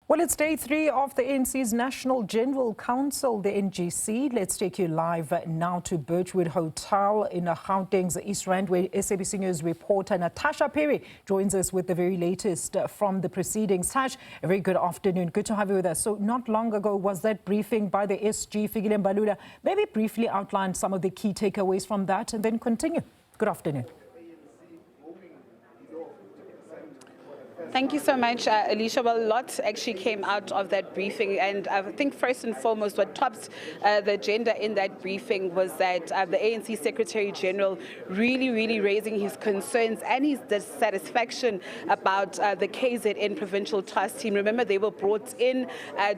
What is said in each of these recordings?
Well, it's day 3 of the ANC's National General Council, the NGC. Let's take you live now to Birchwood Hotel in Gauteng's East Rand, where SABC News reporter Natasha Phiri joins us with the very latest from the proceedings. Tash, a very good afternoon. Good to have you with us. So not long ago was that briefing by the SG, Fikile Mbalula. Maybe briefly outline some of the key takeaways from that and then continue. Good afternoon. Thank you so much, Alicia. Well, a lot actually came out of that briefing, and I think first and foremost what topped the agenda in that briefing was that the ANC Secretary General really raising his concerns and his dissatisfaction about the KZN Provincial Task Team. Remember, they were brought in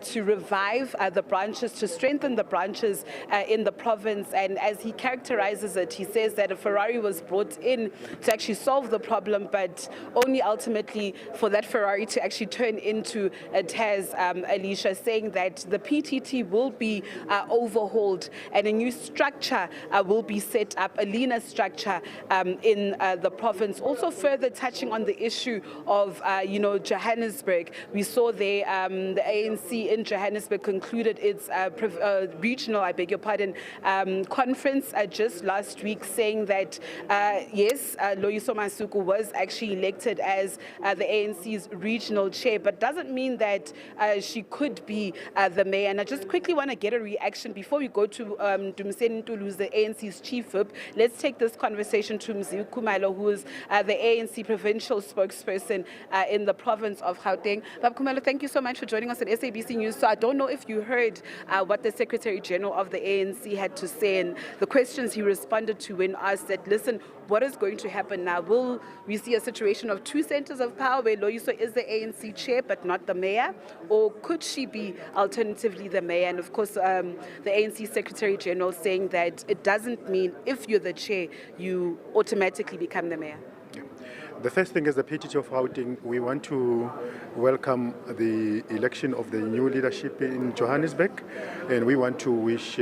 to revive the branches, to strengthen the branches in the province, and as he characterizes it, he says that a Ferrari was brought in to actually solve the problem, but only ultimately for that Ferrari to actually turn into a Taz, Alicia, saying that the PTT will be overhauled and a new structure will be set up, a leaner structure in the province. Also further touching on the issue of, Johannesburg. We saw there the ANC in Johannesburg concluded its regional, conference just last week, saying that, yes, Loyiso Masuku was actually elected as the ANC's regional chair, but doesn't mean that she could be the mayor. And I just quickly want to get a reaction before we go to Dumiseni Ntulu's, the ANC's chief whip. Let's take this conversation to Mziu Khumalo, who is the ANC provincial spokesperson in the province of Gauteng. Khumalo, thank you so much for joining us at SABC News. So I don't know if you heard what the Secretary General of the ANC had to say and the questions he responded to when asked that, listen, what is going to happen now? Will we see a situation of two centers of power where Loyiso is the ANC chair but not the mayor? Or could she be alternatively the mayor? And of course, the ANC Secretary General saying that it doesn't mean if you're the chair, you automatically become the mayor. The first thing, as the PTT of Gauteng, we want to welcome the election of the new leadership in Johannesburg, and we want to wish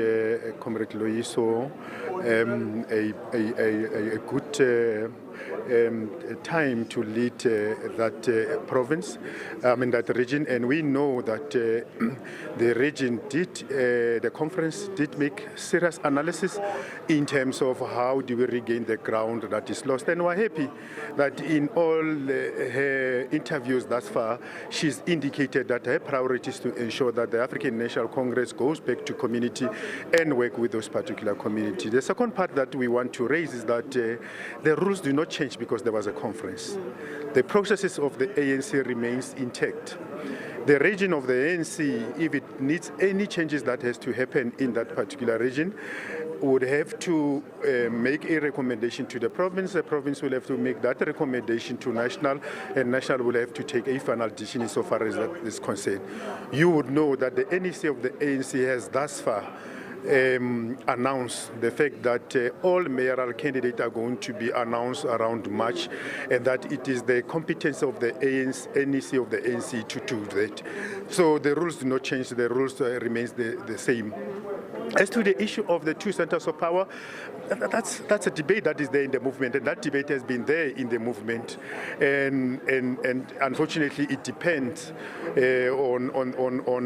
Comrade Loyiso a good time to lead that province, that region. And we know that the region the conference did make serious analysis in terms of how do we regain the ground that is lost. And we're happy that in all her interviews thus far, she's indicated that her priority is to ensure that the African National Congress goes back to community and work with those particular communities. The second part that we want to raise is that the rules do not change because there was a conference. The processes of the ANC remains intact. The region of the ANC, if it needs any changes that has to happen in that particular region, would have to make a recommendation to the province. The province will have to make that recommendation to national, and national will have to take a final decision insofar as that is concerned. You would know that the NEC of the ANC has thus far announced the fact that all mayoral candidates are going to be announced around March, and that it is the competence of the NEC of the ANC to do that. So the rules do not change, the rules remains the same. As to the issue of the two centers of power, that's a debate that is there in the movement, and that debate has been there in the movement, and unfortunately it depends on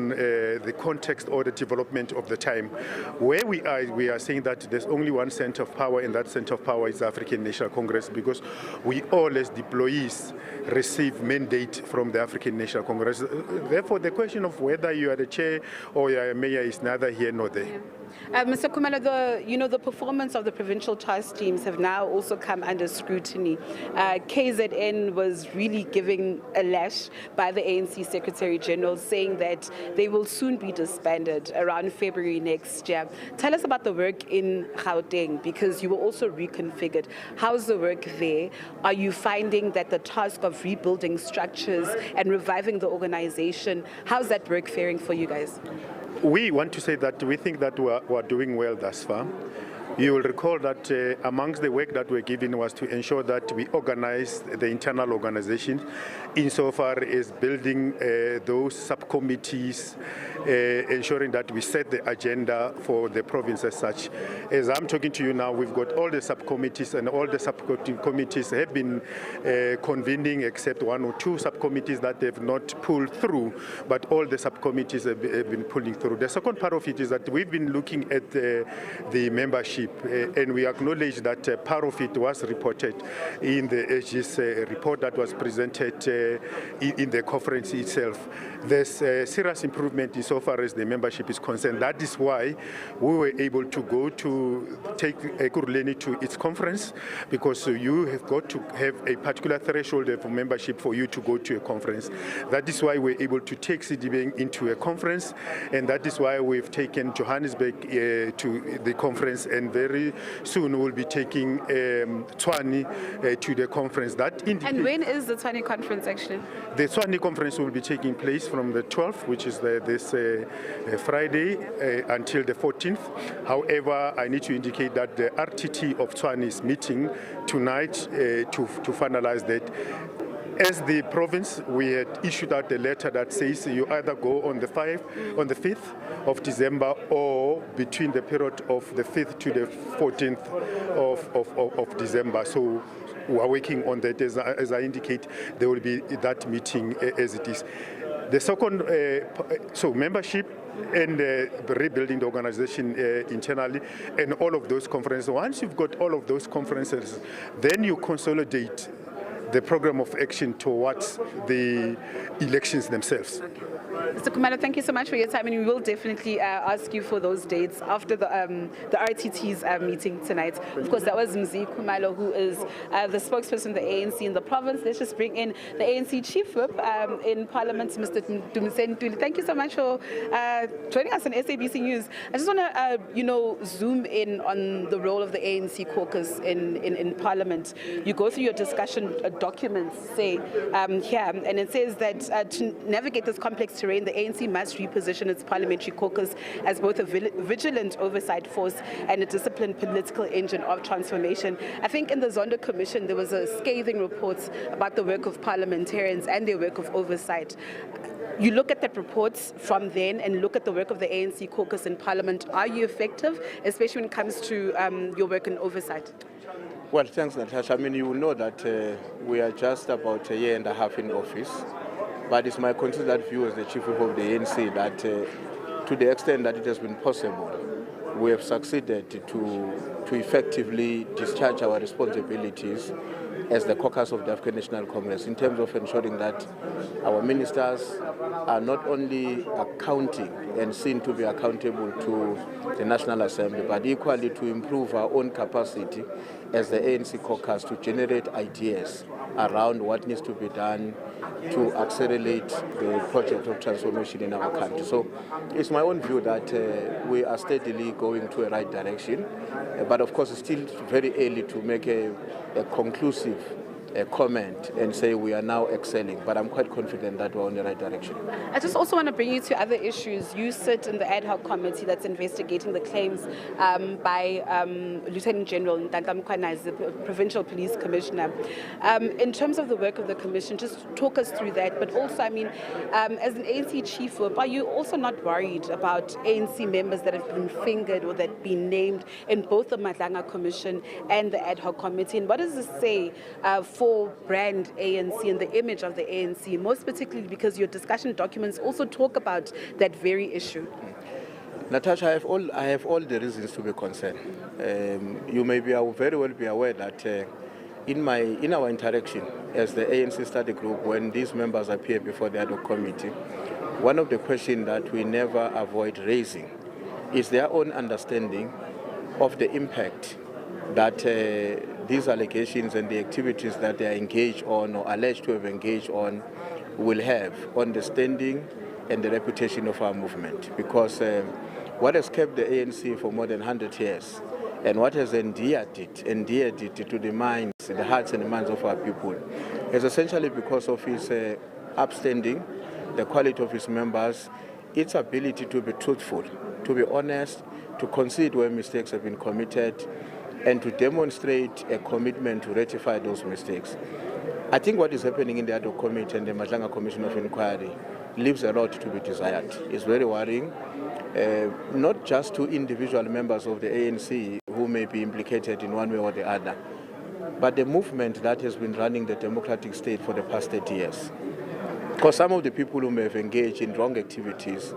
the context or the development of the time. Where we are saying that there's only one center of power, and that center of power is the African National Congress, because we all as deployees receive mandate from the African National Congress. Therefore, the question of whether you are the chair or you are a mayor is neither here nor there. Mr. Khumalo, the performance of the provincial task teams have now also come under scrutiny. KZN was really giving a lash by the ANC Secretary General, saying that they will soon be disbanded around February next year. Tell us about the work in Gauteng, because you were also reconfigured. How's the work there? Are you finding that the task of rebuilding structures and reviving the organization, how's that work faring for you guys? We want to say that we think that we're doing well thus far. You will recall that amongst the work that we're given was to ensure that we organize the internal organization insofar as building those subcommittees, ensuring that we set the agenda for the province as such. As I'm talking to you now, we've got all the subcommittees, and all the subcommittees have been convening except one or two subcommittees that have not pulled through, but all the subcommittees have been pulling through. The second part of it is that we've been looking at the membership, and we acknowledge that part of it was reported in the SG's report that was presented in the conference itself. There's a serious improvement insofar as the membership is concerned. That is why we were able to go to take Ekurhuleni to its conference, because you have got to have a particular threshold of membership for you to go to a conference. That is why we're able to take CDB into a conference, and that is why we've taken Johannesburg to the conference, and very soon we'll be taking Tshwane to the conference. And when is the Tshwane conference actually? The Tshwane conference will be taking place from the 12th, which is this Friday, until the 14th. However, I need to indicate that the RTT of Tshwane is meeting tonight to finalize that. As the province, we had issued out a letter that says you either go on the 5th of December or between the period of the 5th to the 14th of December. So we are working on that. As I indicate, there will be that meeting as it is. The second, so membership and rebuilding the organization internally, and all of those conferences. Once you've got all of those conferences, then you consolidate the program of action towards the elections themselves. Okay. Mr. Khumalo, thank you so much for your time, and we will definitely ask you for those dates after the RTT's meeting tonight. Of course, that was Mzi Khumalo, who is the spokesperson of the ANC in the province. Let's just bring in the ANC Chief Whip in Parliament, Mr. Dumiseni Ntuli. Thank you so much for joining us on SABC News. I just want to, zoom in on the role of the ANC caucus in Parliament. You go through your discussion documents, say here, and it says that to navigate this complex terrain, the ANC must reposition its parliamentary caucus as both a vigilant oversight force and a disciplined political engine of transformation. I think in the Zondo Commission, there was a scathing report about the work of parliamentarians and their work of oversight. You look at that report from then and look at the work of the ANC caucus in Parliament. Are you effective, especially when it comes to your work in oversight? Well, thanks, Natasha. I mean, you will know that we are just about a year and a half in office. But it's my considered view as the Chief Whip of the ANC that to the extent that it has been possible, we have succeeded to effectively discharge our responsibilities as the caucus of the African National Congress in terms of ensuring that our ministers are not only accounting and seen to be accountable to the National Assembly, but equally to improve our own capacity as the ANC caucus to generate ideas around what needs to be done to accelerate the project of transformation in our country. So it's my own view that we are steadily going to a right direction, but of course it's still very early to make a conclusive comment and say we are now excelling, but I'm quite confident that we're on the right direction. I just also want to bring you to other issues. You sit in the ad hoc committee that's investigating the claims by Lieutenant General Ntanta Mkhwana, the Provincial Police Commissioner. In terms of the work of the commission, just talk us through that, but also, I mean, as an ANC Chief Whip, are you also not worried about ANC members that have been fingered or that have been named in both the Madlanga Commission and the ad hoc committee? And what does this say for brand ANC and the image of the ANC, most particularly because your discussion documents also talk about that very issue? Natasha, I have all the reasons to be concerned. You may very well be aware that in our interaction as the ANC study group, when these members appear before the ad hoc committee, one of the questions that we never avoid raising is their own understanding of the impact that these allegations and the activities that they are engaged on or alleged to have engaged on will have on the standing and the reputation of our movement. Because what has kept the ANC for more than 100 years and what has endeared it to the minds, the hearts and the minds of our people is essentially because of its upstanding, the quality of its members, its ability to be truthful, to be honest, to concede where mistakes have been committed, and to demonstrate a commitment to rectify those mistakes. I think what is happening in the ad hoc committee and the Madlanga Commission of Inquiry leaves a lot to be desired. It's very worrying, not just to individual members of the ANC who may be implicated in one way or the other, but the movement that has been running the democratic state for the past 30 years. Because some of the people who may have engaged in wrong activities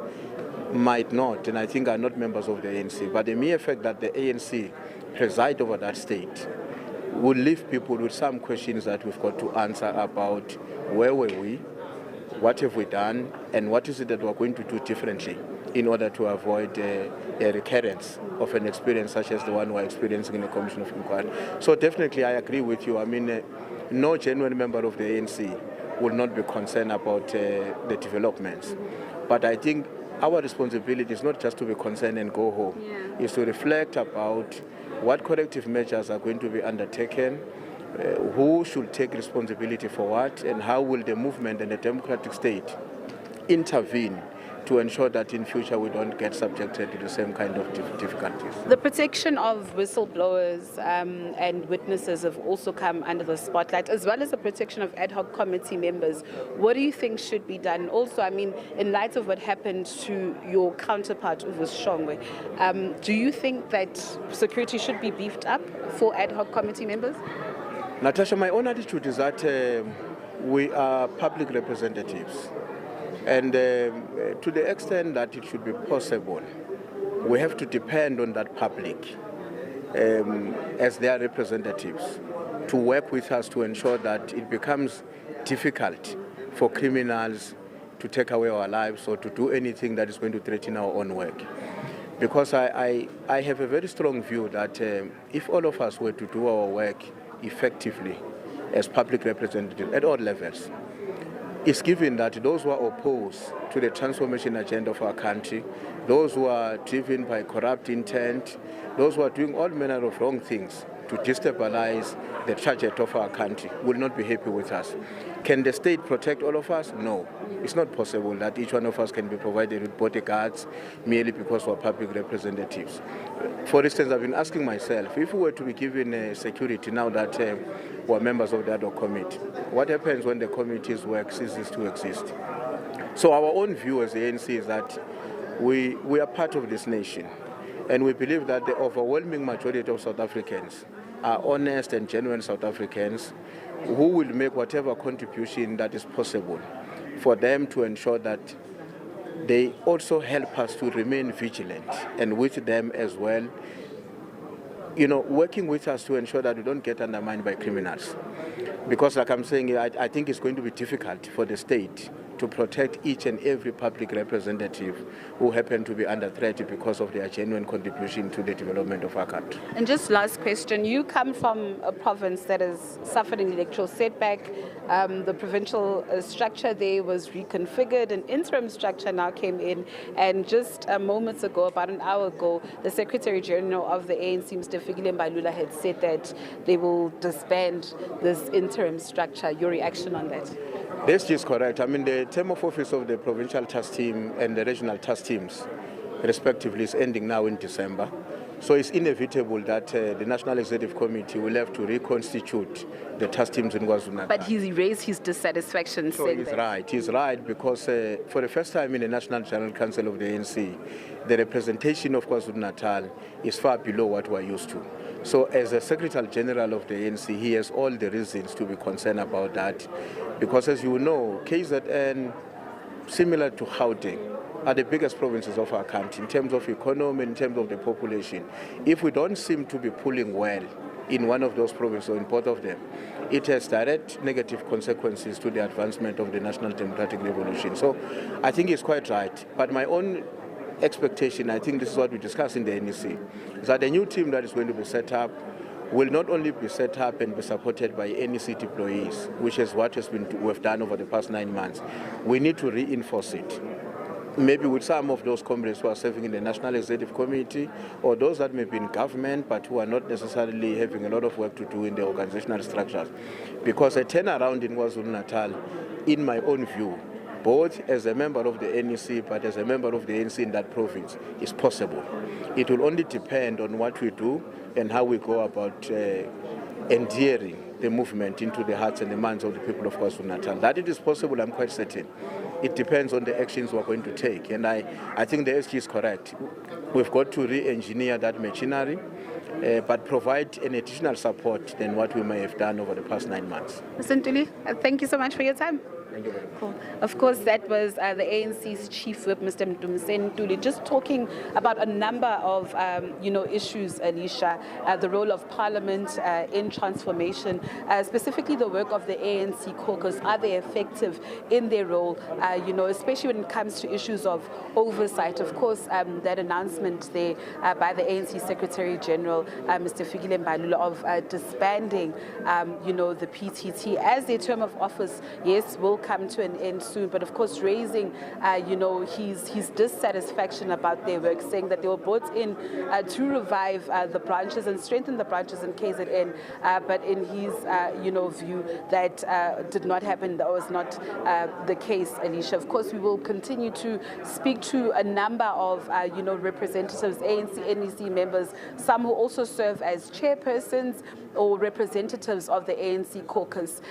might not, and I think are not members of the ANC, but the mere fact that the ANC preside over that state will leave people with some questions that we've got to answer about where were we, what have we done, and what is it that we're going to do differently in order to avoid a recurrence of an experience such as the one we're experiencing in the Commission of Inquiry. So definitely I agree with you. I mean, no genuine member of the ANC will not be concerned about the developments. But I think our responsibility is not just to be concerned and go home. It's to reflect about what corrective measures are going to be undertaken, who should take responsibility for what, and how will the movement and the democratic state intervene to ensure that in future we don't get subjected to the same kind of difficulties. The protection of whistleblowers and witnesses have also come under the spotlight, as well as the protection of ad hoc committee members. What do you think should be done? Also, I mean, in light of what happened to your counterpart, Uvis Shongwe, do you think that security should be beefed up for ad hoc committee members? Natasha, my own attitude is that we are public representatives. And to the extent that it should be possible, we have to depend on that public as their representatives to work with us to ensure that it becomes difficult for criminals to take away our lives or to do anything that is going to threaten our own work. Because I have a very strong view that if all of us were to do our work effectively as public representatives at all levels, it's given that those who are opposed to the transformation agenda of our country, those who are driven by corrupt intent, those who are doing all manner of wrong things to destabilize the trajectory of our country will not be happy with us. Can the state protect all of us? No. It's not possible that each one of us can be provided with bodyguards merely because we're public representatives. For instance, I've been asking myself, if we were to be given security now that we're members of the ad hoc committee, what happens when the committee's work ceases to exist? So our own view as the ANC is that we are part of this nation, and we believe that the overwhelming majority of South Africans are honest and genuine South Africans who will make whatever contribution that is possible for them to ensure that they also help us to remain vigilant, and with them as well, working with us to ensure that we don't get undermined by criminals. Because like I'm saying, I think it's going to be difficult for the state to protect each and every public representative who happen to be under threat because of their genuine contribution to the development of our country. And just last question, you come from a province that has suffered an electoral setback. The provincial structure there was reconfigured, an interim structure now came in, and just moments ago, about an hour ago, the Secretary General of the ANC, Mr. Fikile Mbalula, had said that they will disband this interim structure. Your reaction on that? This is correct. I mean, the term of office of the provincial task team and the regional task teams, respectively, is ending now in December. So it's inevitable that the National Executive Committee will have to reconstitute the task teams in KwaZulu-Natal. But he raised his dissatisfaction. So he's right. He's right because for the first time in the National General Council of the ANC, the representation of KwaZulu-Natal is far below what we're used to. So as a Secretary General of the ANC, he has all the reasons to be concerned about that. Because as you know, KZN, similar to Gauteng, are the biggest provinces of our country in terms of economy, in terms of the population. If we don't seem to be pulling well in one of those provinces or in both of them, it has direct negative consequences to the advancement of the national democratic revolution. So I think it's quite right. But my own expectation, I think this is what we discussed in the NEC, is that the new team that is going to be set up will not only be set up and be supported by NEC employees, which is what we've done over the past 9 months. We need to reinforce it. Maybe with some of those comrades who are serving in the National Executive Committee, or those that may be in government but who are not necessarily having a lot of work to do in the organizational structures. Because a turnaround in KwaZulu-Natal, in my own view, both as a member of the NEC but as a member of the ANC in that province is possible. It will only depend on what we do and how we go about endearing the movement into the hearts and the minds of the people of KwaZulu-Natal. That it is possible, I'm quite certain. It depends on the actions we're going to take. And I think the SG is correct. We've got to re-engineer that machinery, but provide an additional support than what we may have done over the past 9 months. Mr. Ntuli, thank you so much for your time. Thank you very much. Cool. Of course, that was the ANC's Chief Whip, Mr. Ntuli, just talking about a number of issues, Alicia, the role of Parliament in transformation, specifically the work of the ANC caucus. Are they effective in their role, especially when it comes to issues of oversight? Of course, that announcement there by the ANC Secretary General, Mr. Fikile Mbalula, of disbanding, the PTT as their term of office, yes, will come to an end soon, but of course raising, his dissatisfaction about their work, saying that they were brought in to revive the branches and strengthen the branches in KZN, but in his, view, that did not happen. That was not the case, Alicia. Of course, we will continue to speak to a number of, representatives, ANC, NEC members, some who also serve as chairpersons or representatives of the ANC caucus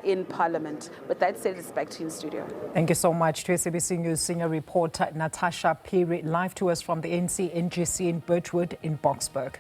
in Parliament. But that said, it's back to you in studio. Thank you so much to SABC News senior reporter Natasha Phiri, live to us from the ANC NGC in Birchwood in Boksburg.